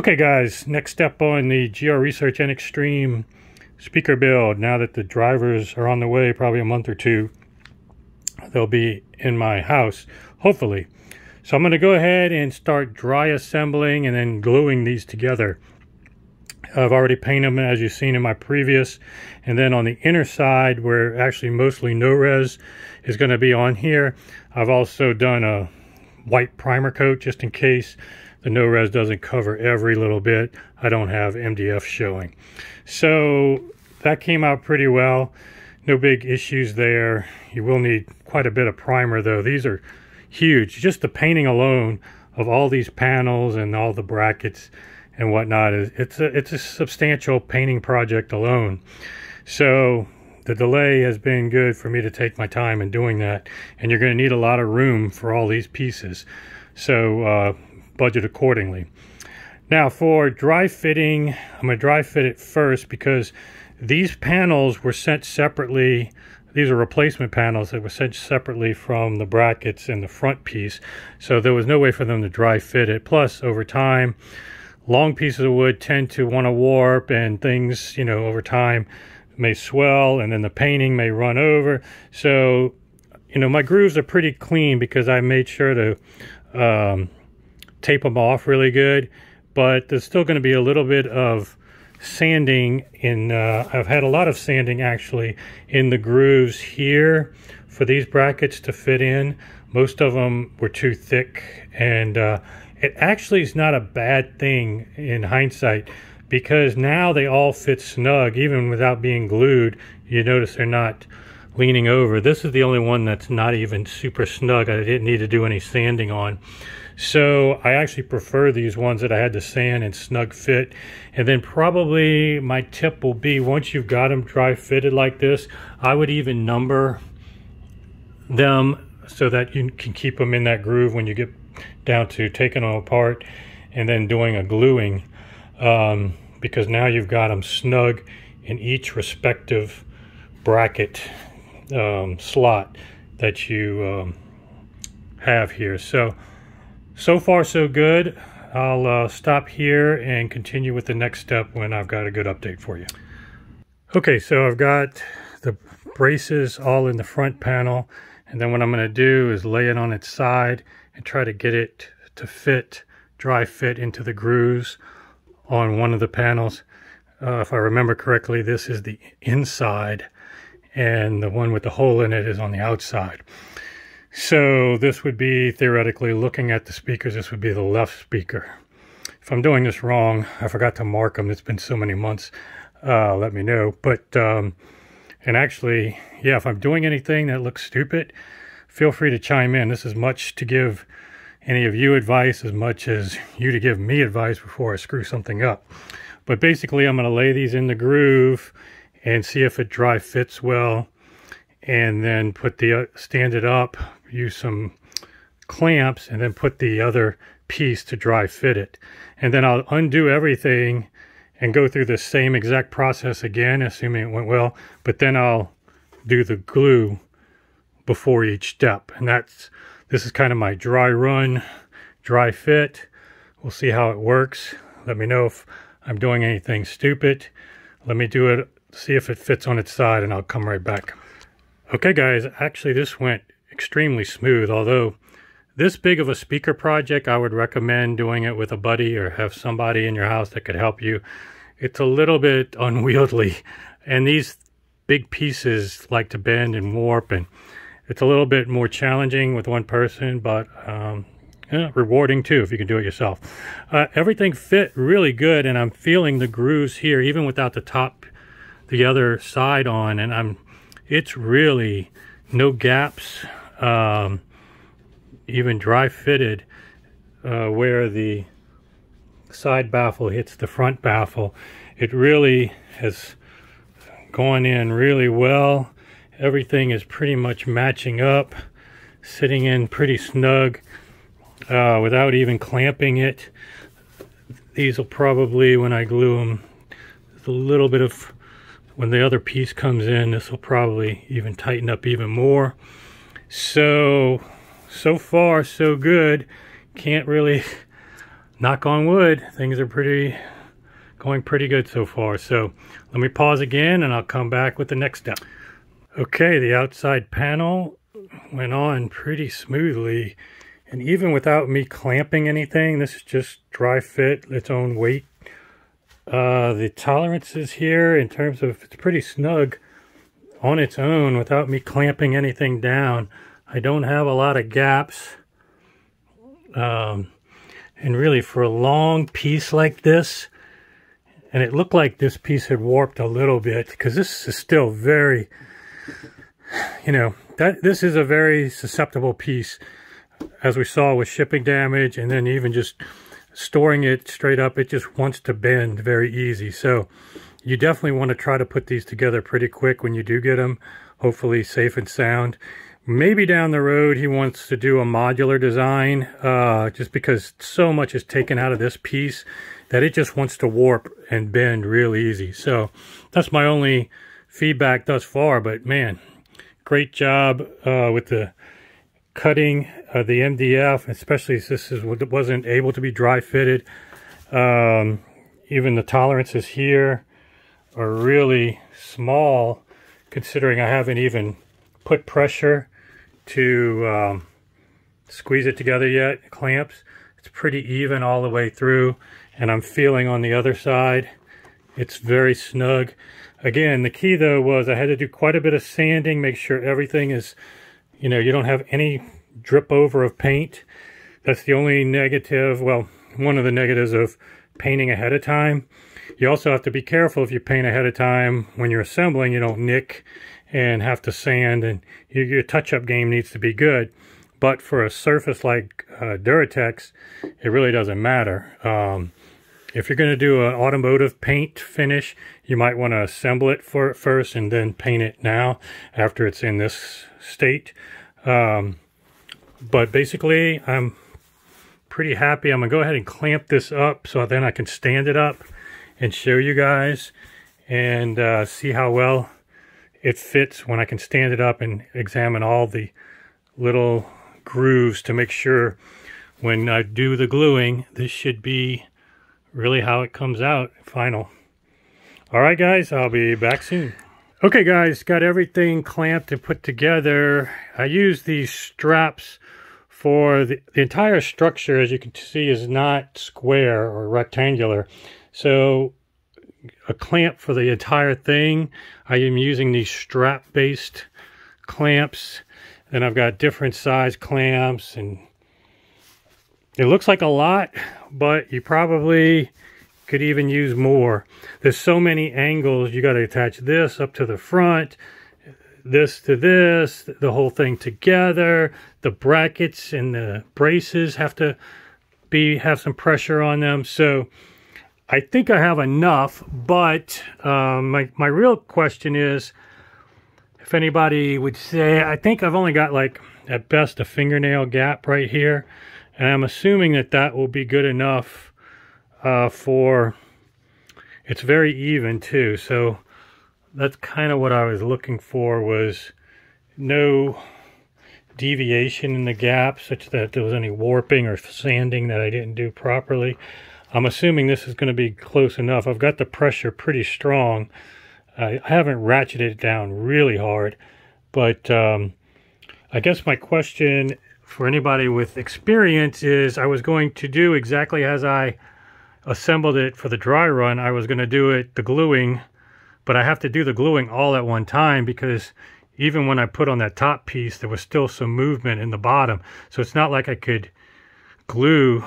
Okay guys, next step on the GR Research NXtreme speaker build. Now that the drivers are on the way, probably a month or two, they'll be in my house, hopefully. So I'm going to go ahead and start dry assembling and then gluing these together. I've already painted them as you've seen in my previous, and then on the inner side where actually mostly no res is going to be on here, I've also done a white primer coat just in case the no res doesn't cover every little bit. I don't have MDF showing. So that came out pretty well. No big issues there. You will need quite a bit of primer though. These are huge. Just the painting alone of all these panels and all the brackets and whatnot, it's a substantial painting project alone. So the delay has been good for me to take my time in doing that, and you're going to need a lot of room for all these pieces. So budget accordingly. Now for dry fitting, I'm going to dry fit it first because these panels were sent separately. These are replacement panels that were sent separately from the brackets and the front piece, so there was no way for them to dry fit it. Plus, over time, long pieces of wood tend to want to warp, and things, you know, over time may swell, and then the painting may run over. So, you know, my grooves are pretty clean because I made sure to tape them off really good, but there's still going to be a little bit of sanding in I've had a lot of sanding actually in the grooves here for these brackets to fit in. Most of them were too thick, and it actually is not a bad thing in hindsight because now they all fit snug even without being glued. You notice they're not leaning over. This is the only one that's not even super snug. I didn't need to do any sanding on. So I actually prefer these ones that I had to sand and snug fit. And then probably my tip will be, once you've got them dry fitted like this, I would even number them so that you can keep them in that groove when you get down to taking them apart and then doing a gluing, because now you've got them snug in each respective bracket slot that you have here. So far so good. I'll stop here and continue with the next step when I've got a good update for you. Okay, so I've got the braces all in the front panel, and then what I'm going to do is lay it on its side and try to get it to fit, dry fit into the grooves on one of the panels. If I remember correctly, this is the inside, and the one with the hole in it is on the outside. So this would be, theoretically, looking at the speakers, this would be the left speaker. If I'm doing this wrong, I forgot to mark them. It's been so many months. Let me know. But, and actually, yeah, if I'm doing anything that looks stupid, feel free to chime in. This is much to give any of you advice as much as you to give me advice before I screw something up. But basically, I'm going to lay these in the groove and see if it dry fits well, and then put the stand it up, use some clamps, and then put the other piece to dry fit it. And then I'll undo everything and go through the same exact process again, assuming it went well, but then I'll do the glue before each step. And this is kind of my dry run, dry fit. We'll see how it works. Let me know if I'm doing anything stupid. Let me do it, see if it fits on its side, and I'll come right back. Okay guys, actually this went extremely smooth. Although this big of a speaker project, I would recommend doing it with a buddy or have somebody in your house that could help you. It's a little bit unwieldy, and these big pieces like to bend and warp, and it's a little bit more challenging with one person, but yeah, rewarding too if you can do it yourself. Everything fit really good, and I'm feeling the grooves here even without the other side on, and it's really no gaps, even dry fitted where the side baffle hits the front baffle. It really has gone in really well. Everything is pretty much matching up, sitting in pretty snug without even clamping it. These will probably, when I glue them, there's a little bit of, when the other piece comes in, this will probably even tighten up even more. So far so good. Can't really knock on wood, things are going pretty good so far. So let me pause again and I'll come back with the next step. Okay, the outside panel went on pretty smoothly, and even without me clamping anything, this is just dry fit, its own weight. The tolerances here, in terms of, it's pretty snug on its own without me clamping anything down. I don't have a lot of gaps. And really, for a long piece like this, and it looked like this piece had warped a little bit, because this is still very, you know, this is a very susceptible piece, as we saw with shipping damage, and then even just storing it straight up, it just wants to bend very easy. So you definitely want to try to put these together pretty quick when you do get them, hopefully safe and sound. Maybe down the road he wants to do a modular design, just because so much is taken out of this piece that it just wants to warp and bend real easy. So that's my only feedback thus far, but man, great job with the cutting the MDF, especially since this wasn't able to be dry fitted. Even the tolerances here are really small, considering I haven't even put pressure to squeeze it together yet, clamps. It's pretty even all the way through, and I'm feeling on the other side it's very snug. Again, the key though was I had to do quite a bit of sanding, make sure everything is, you know, you don't have any drip over of paint. That's the only negative, well, one of the negatives of painting ahead of time. You also have to be careful if you paint ahead of time when you're assembling, you don't nick and have to sand, and your touch-up game needs to be good. But for a surface like Duratex, it really doesn't matter. If you're going to do an automotive paint finish, you might want to assemble it first and then paint it now after it's in this state. But basically, I'm pretty happy. I'm going to go ahead and clamp this up so then I can stand it up and show you guys and see how well it fits when I can stand it up and examine all the little grooves to make sure when I do the gluing, this should be really how it comes out final. All right, guys, I'll be back soon. Okay, guys, got everything clamped and put together. I used these straps for the entire structure, as you can see, is not square or rectangular. So a clamp for the entire thing, I am using these strap-based clamps. And I've got different size clamps, and it looks like a lot, but you probably could even use more. There's so many angles. You got to attach this up to the front, this to this, the whole thing together. The brackets and the braces have to have some pressure on them. So I think I have enough, but my real question is, if anybody would say, I think I've only got like at best a fingernail gap right here, and I'm assuming that that will be good enough for, it's very even too, so that's kind of what I was looking for, was no deviation in the gap such that there was any warping or sanding that I didn't do properly. I'm assuming this is going to be close enough. I've got the pressure pretty strong. I haven't ratcheted it down really hard, but I guess my question for anybody with experience is, I was going to do exactly as I assembled it for the dry run. I was going to do it, the gluing, but I have to do the gluing all at one time, because even when I put on that top piece, there was still some movement in the bottom. So it's not like I could glue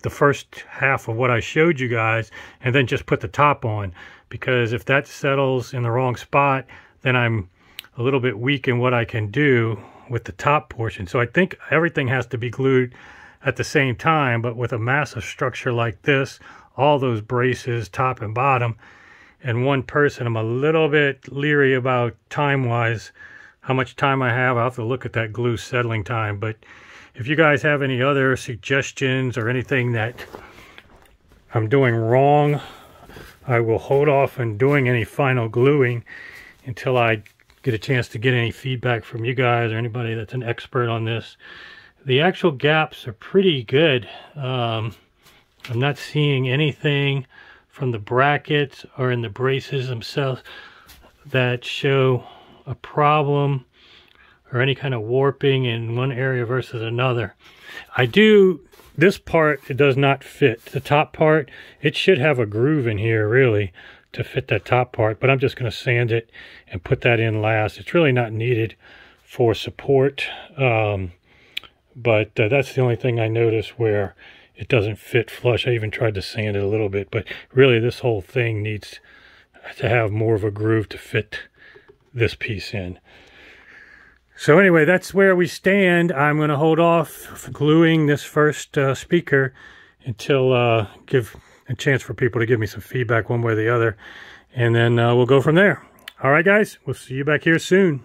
the first half of what I showed you guys and then just put the top on, because if that settles in the wrong spot, then I'm a little bit weak in what I can do with the top portion. So I think everything has to be glued at the same time, but with a massive structure like this, all those braces, top and bottom, and one person, I'm a little bit leery about time-wise, how much time I have. I'll have to look at that glue settling time. But if you guys have any other suggestions or anything that I'm doing wrong, I will hold off on doing any final gluing until I get a chance to get any feedback from you guys or anybody that's an expert on this. The actual gaps are pretty good. I'm not seeing anything from the brackets or in the braces themselves that show a problem or any kind of warping in one area versus another. This part, it does not fit. The top part, it should have a groove in here really to fit that top part, but I'm just going to sand it and put that in last. It's really not needed for support, but that's the only thing I noticed where it doesn't fit flush. I even tried to sand it a little bit, but really this whole thing needs to have more of a groove to fit this piece in. So anyway, that's where we stand. I'm going to hold off gluing this first speaker until give a chance for people to give me some feedback one way or the other, and then we'll go from there. All right, guys, we'll see you back here soon.